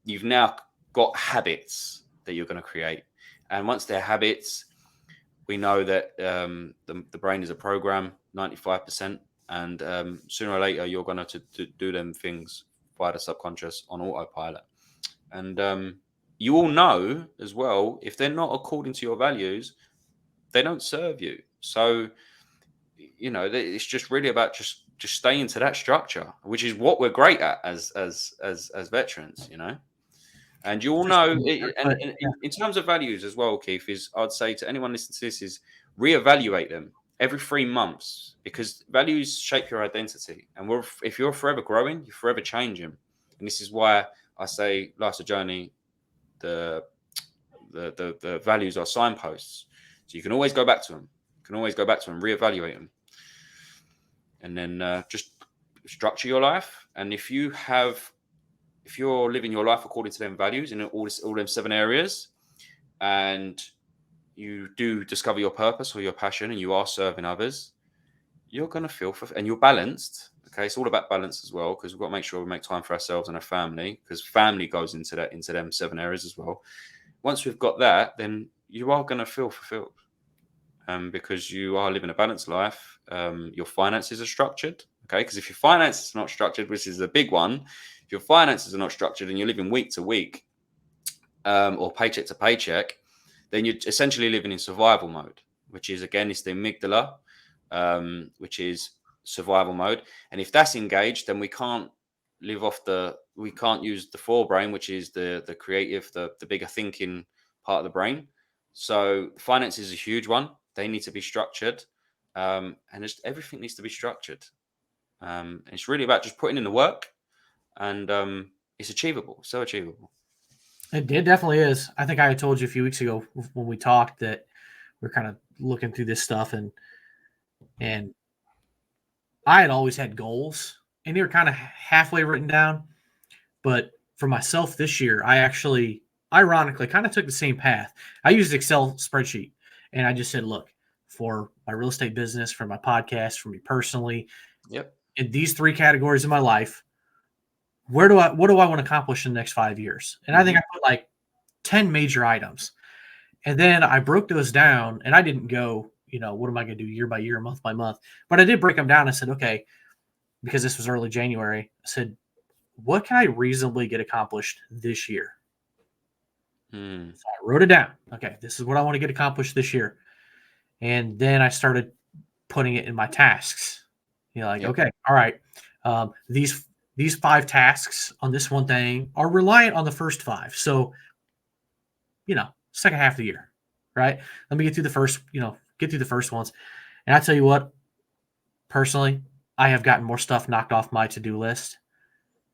You've now got habits that you're going to create, and once they're habits, we know that the brain is a program, 95%, and sooner or later you're going to do them things via the subconscious on autopilot. And you all know as well, if they're not according to your values, they don't serve you. So it's just really about just staying to that structure, which is what we're great at as veterans. And you all know, in terms of values as well, Keith, I'd say to anyone listening to this is reevaluate them every 3 months, because values shape your identity. And if you're forever growing, you're forever changing. And this is why I say life's a journey. The values are signposts. So you can always go back to them. You can always go back to them, reevaluate them, and then just structure your life. And if you're living your life according to them values in all them 7 areas, and you do discover your purpose or your passion, and you are serving others, you're going to feel and you're balanced. Okay, it's all about balance as well, because we've got to make sure we make time for ourselves and our family, because family goes into them 7 areas as well. Once we've got that, then you are going to feel fulfilled, because you are living a balanced life. Your finances are structured. Okay, because if your finances are not structured, which is a big one, if your finances are not structured and you're living week to week, or paycheck to paycheck, then you're essentially living in survival mode, which is, again, it's the amygdala, which is survival mode. And if that's engaged, then we can't use the forebrain, which is the creative, the bigger thinking part of the brain. So finance is a huge one. They need to be structured, and just everything needs to be structured. And it's really about just putting in the work, and it's achievable. So achievable. It definitely is. I think I had told you a few weeks ago when we talked that we're kind of looking through this stuff, and I had always had goals, and they were kind of halfway written down. But for myself this year, I actually, ironically, kind of took the same path. I used Excel spreadsheet, and I just said, look, for my real estate business, for my podcast, for me personally, in these 3 categories of my life, what do I want to accomplish in the next 5 years? And I think I put like 10 major items. And then I broke those down, and I didn't go, what am I going to do year by year, month by month? But I did break them down. I said, okay, because this was early January, I said, what can I reasonably get accomplished this year? So I wrote it down. Okay, this is what I want to get accomplished this year. And then I started putting it in my tasks. Okay, all right, these 5 tasks on this one thing are reliant on the first 5. So, second half of the year, right? Let me get through the first ones. And I tell you what, personally, I have gotten more stuff knocked off my to-do list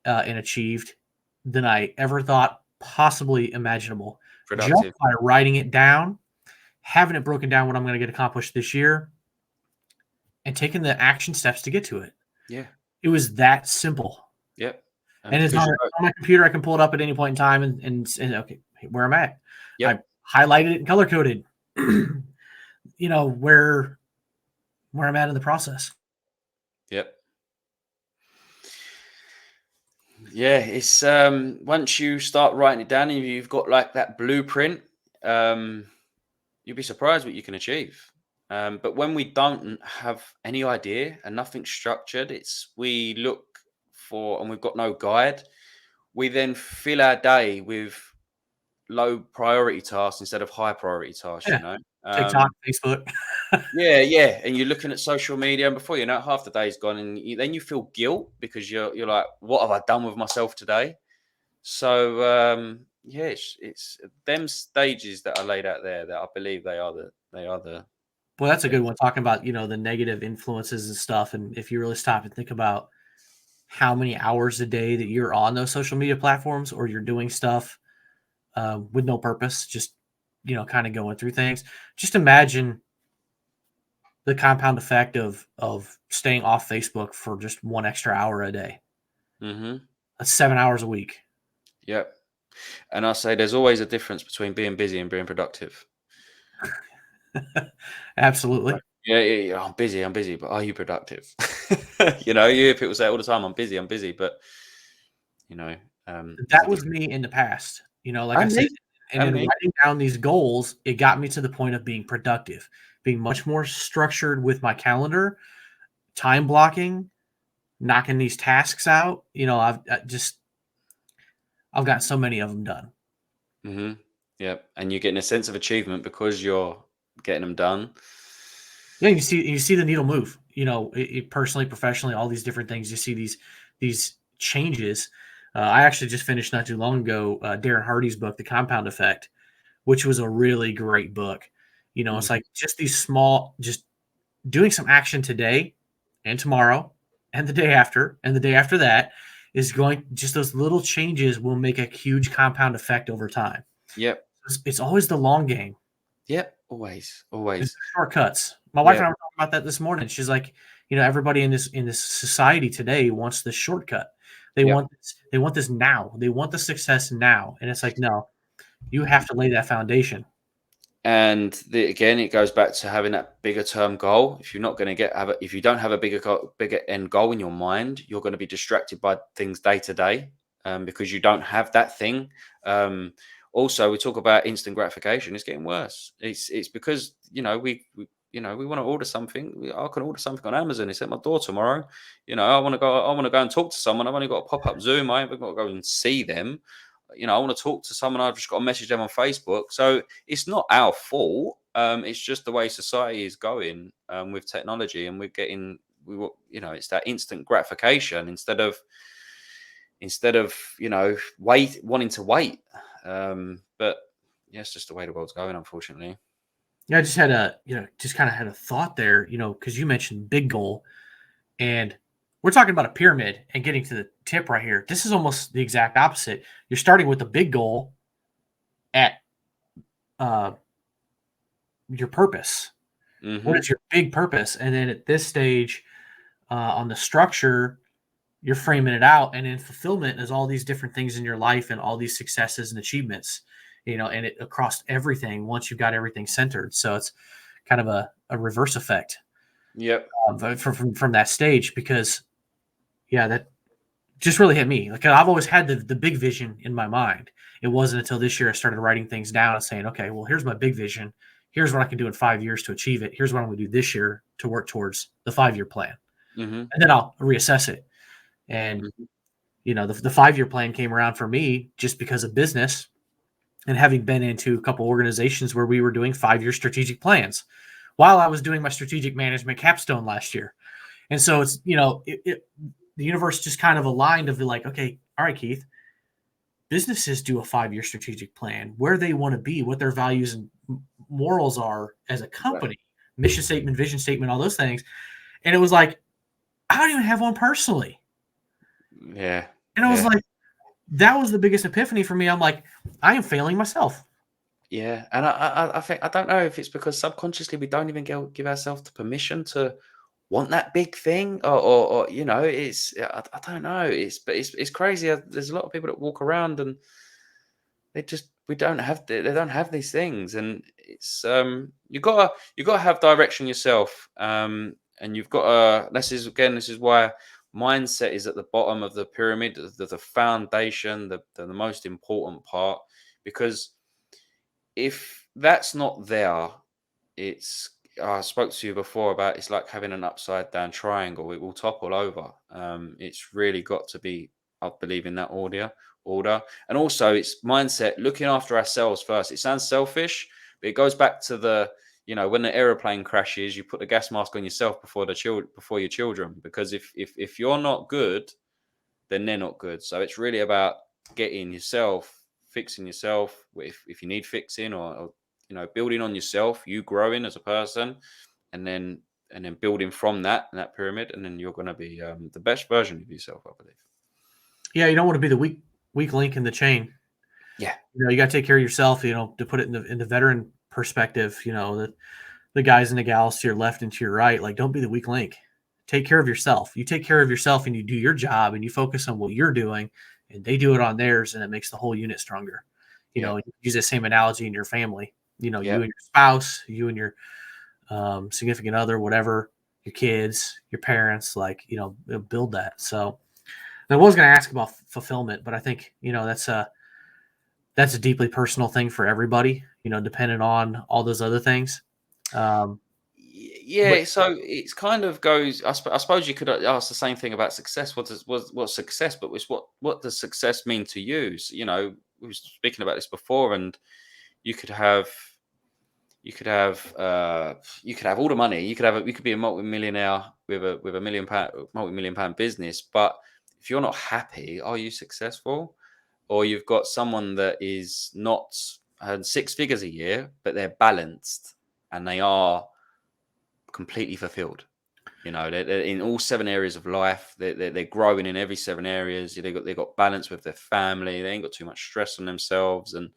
and achieved than I ever thought possibly imaginable. Productive. Just by writing it down, having it broken down what I'm going to get accomplished this year, and taking the action steps to get to it. Yeah. It was that simple. Yep. And it's on my computer. I can pull it up at any point in time and okay, where I'm at. Yep. I highlighted it and color coded, where I'm at in the process. Yep. Yeah, it's once you start writing it down and you've got like that blueprint, you'll be surprised what you can achieve. But when we don't have any idea and nothing structured, we look for, and we've got no guide, we then fill our day with low priority tasks instead of high priority tasks. TikTok, Facebook. yeah, and you're looking at social media, and before you know it, half the day's gone, and then you feel guilt because you're like, what have I done with myself today? So it's them stages that are laid out there that I believe they are the Well, that's a good one, talking about the negative influences and stuff. And if you really stop and think about how many hours a day that you're on those social media platforms, or you're doing stuff with no purpose, just kind of going through things. Just imagine the compound effect of staying off Facebook for just 1 extra hour a day. That's 7 hours a week. Yep. And I say there's always a difference between being busy and being productive. Absolutely. Yeah, I'm busy, but are you productive? You hear people say all the time, I'm busy, but that was me in the past. Like I said, and in writing down these goals, it got me to the point of being productive, being much more structured with my calendar, time blocking, knocking these tasks out. I've gotten so many of them done. Yeah, and you're getting a sense of achievement because you're getting them done. Yeah, you see the needle move. Personally, professionally, all these different things. You see these changes. I actually just finished not too long ago Darren Hardy's book, The Compound Effect, which was a really great book. It's like just these small, just doing some action today and tomorrow and the day after and the day after that is just those little changes will make a huge compound effect over time. Yep. It's always the long game. Yep. Always. It's Always. shortcuts. My wife Yeah. and I were talking about that this morning. She's like, everybody in this society today wants this shortcut. They Yep. want this now. They want the success now. And it's like, no, you have to lay that foundation. And again, it goes back to having that bigger term goal. If you're not going to if you don't have a bigger end goal in your mind, you're going to be distracted by things day to day, because you don't have that thing. Also, we talk about instant gratification. It's getting worse. It's because we want to order something. I can order something on Amazon. It's at my door tomorrow. I want to go. I want to go and talk to someone. I've only got to pop up Zoom. I haven't got to go and see them. I want to talk to someone. I've just got to message them on Facebook. So it's not our fault. It's just the way society is going with technology, and it's that instant gratification instead of wanting to wait. But yeah, it's just the way the world's going, unfortunately. Yeah, I just had just kind of had a thought there, because you mentioned big goal, and we're talking about a pyramid and getting to the tip right here. This is almost the exact opposite. You're starting with a big goal at your purpose. Mm-hmm. What is your big purpose? And then at this stage on the structure, you're framing it out. And then fulfillment is all these different things in your life and all these successes and achievements, and it across everything once you've got everything centered. So it's kind of a reverse effect. Yep. From that stage, because that just really hit me. Like, I've always had the big vision in my mind. It wasn't until this year I started writing things down and saying, okay, well, here's my big vision. Here's what I can do in 5 years to achieve it. Here's what I'm going to do this year to work towards the 5-year plan. Mm-hmm. And then I'll reassess it. And, the 5-year plan came around for me just because of business and having been into a couple organizations where we were doing 5-year strategic plans while I was doing my strategic management capstone last year. And so it's, the universe just kind of aligned of like, okay, all right, Keith, businesses do a 5-year strategic plan, where they want to be, what their values and morals are as a company, mission statement, vision statement, all those things. And it was like, I don't even have one personally. Yeah. And I was like, that was the biggest epiphany for me. I'm like, I am failing myself. Yeah. And I think, I don't know if it's because subconsciously we don't even give ourselves the permission to want that big thing, or it's I don't know. It's crazy. There's a lot of people that walk around and they don't have these things, and it's you gotta have direction yourself, and you've got this is why mindset is at the bottom of the pyramid, the foundation, the most important part, because if that's not there, I spoke to you before about it's like having an upside down triangle. It will topple over. It's really got to be, I believe, in that order. And also it's mindset, looking after ourselves first. It sounds selfish, but it goes back to when the aeroplane crashes, you put the gas mask on yourself before your children, because if you're not good, then they're not good. So it's really about fixing yourself if you need fixing, or building on yourself, you growing as a person, and then building from that pyramid, and then you're going to be the best version of yourself, I believe. Yeah, you don't want to be the weak link in the chain. Yeah, you got to take care of yourself. To put it in the veteran perspective, the guys and the gals to your left and to your right, like, don't be the weak link. Take care of yourself. You take care of yourself and you do your job and you focus on what you're doing, and they do it on theirs, and it makes the whole unit stronger. You use the same analogy in your family. You and your spouse, you and your significant other, whatever, your kids, your parents, build that. So I was going to ask about fulfillment, but I think, that's a deeply personal thing for everybody, depending on all those other things. So it's kind of goes. I suppose you could ask the same thing about success. What's success? But what does success mean to you? So, we were speaking about this before, and you could have all the money. You could be a multi-millionaire with a multi-million pound business, but if you're not happy, are you successful? Or you've got someone that is not 6 figures a year, but they're balanced and they are completely fulfilled. They're in all 7 areas of life. They're growing in every 7 areas. They've got balance with their family. They ain't got too much stress on themselves, and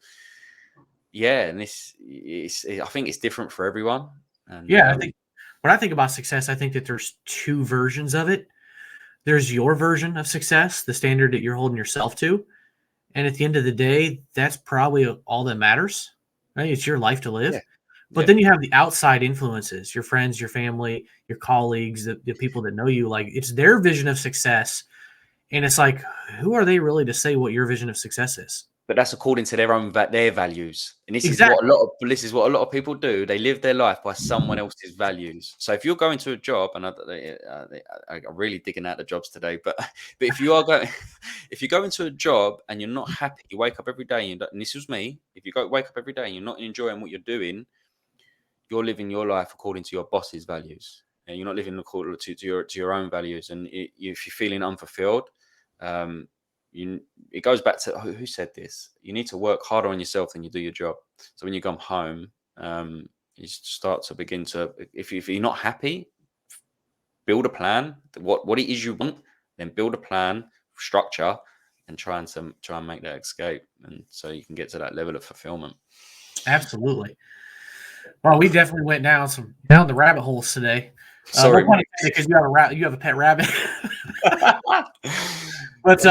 yeah, and I think it's different for everyone. And Yeah, I think when I think about success, I think that there's two versions of it. There's your version of success, the standard that you're holding yourself to. And at the end of the day, that's probably all that matters. Right? It's your life to live. yeah, But yeah. then you have the outside influences, your friends, your family, your colleagues, the people that know you. Like, it's their vision of success. And it's like, who are they really to say what your vision of success is? But that's according to their own their values, and this is what Exactly. a lot of people do. They live their life by someone else's values. So if you're going to a job, and I'm really digging out the jobs today, but if you are going, if you go into a job and you're not happy, you wake up every day, and this was me. If you wake up every day and you're not enjoying what you're doing, you're living your life according to your boss's values, and you're not living according to your own values. And if you're feeling unfulfilled, um, it goes back to who said this. You need to work harder on yourself than you do your job. So when you come home, you start to begin to, if you're not happy, build a plan. What it is you want, then build a plan, structure, and try and make that escape, and so you can get to that level of fulfillment. Absolutely. Well, we definitely went down the rabbit holes today. Sorry, because you have a pet rabbit. But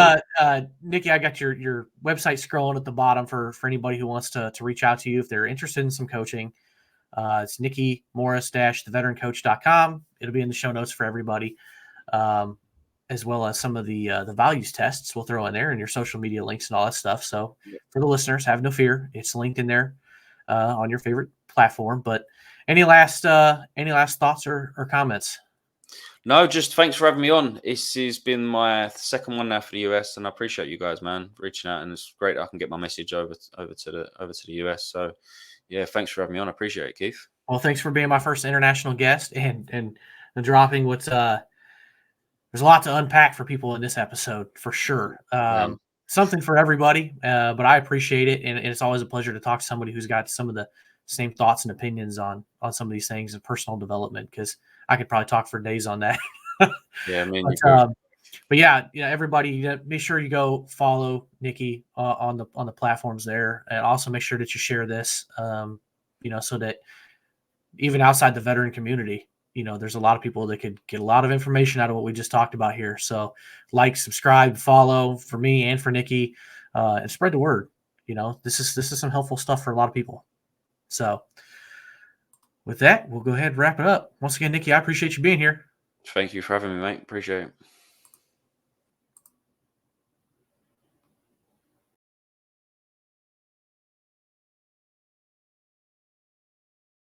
Nicky, I got your website scrolling at the bottom for anybody who wants to reach out to you if they're interested in some coaching. It's Nicky Morris theveterancoach.com. It'll be in the show notes for everybody, as well as some of the values tests we'll throw in there and your social media links and all that stuff. So for the listeners, have no fear. It's linked in there on your favorite platform. But any last thoughts or comments? No, just thanks for having me on. This has been my second one now for the US, and I appreciate you guys, man, reaching out. And it's great that I can get my message over to the US. So, yeah, thanks for having me on. I appreciate it, Keith. Well, thanks for being my first international guest and dropping what's there's a lot to unpack for people in this episode for sure. Something for everybody, but I appreciate it, and it's always a pleasure to talk to somebody who's got some of the same thoughts and opinions on some of these things and personal development, because I could probably talk for days on that. Yeah, I mean, but yeah, everybody, make sure you go follow Nicky on the platforms there, and also make sure that you share this, so that even outside the veteran community, there's a lot of people that could get a lot of information out of what we just talked about here. So like, subscribe, follow for me and for Nicky, and spread the word. This is some helpful stuff for a lot of people. So with that, we'll go ahead and wrap it up. Once again, Nicky, I appreciate you being here. Thank you for having me, mate. Appreciate it.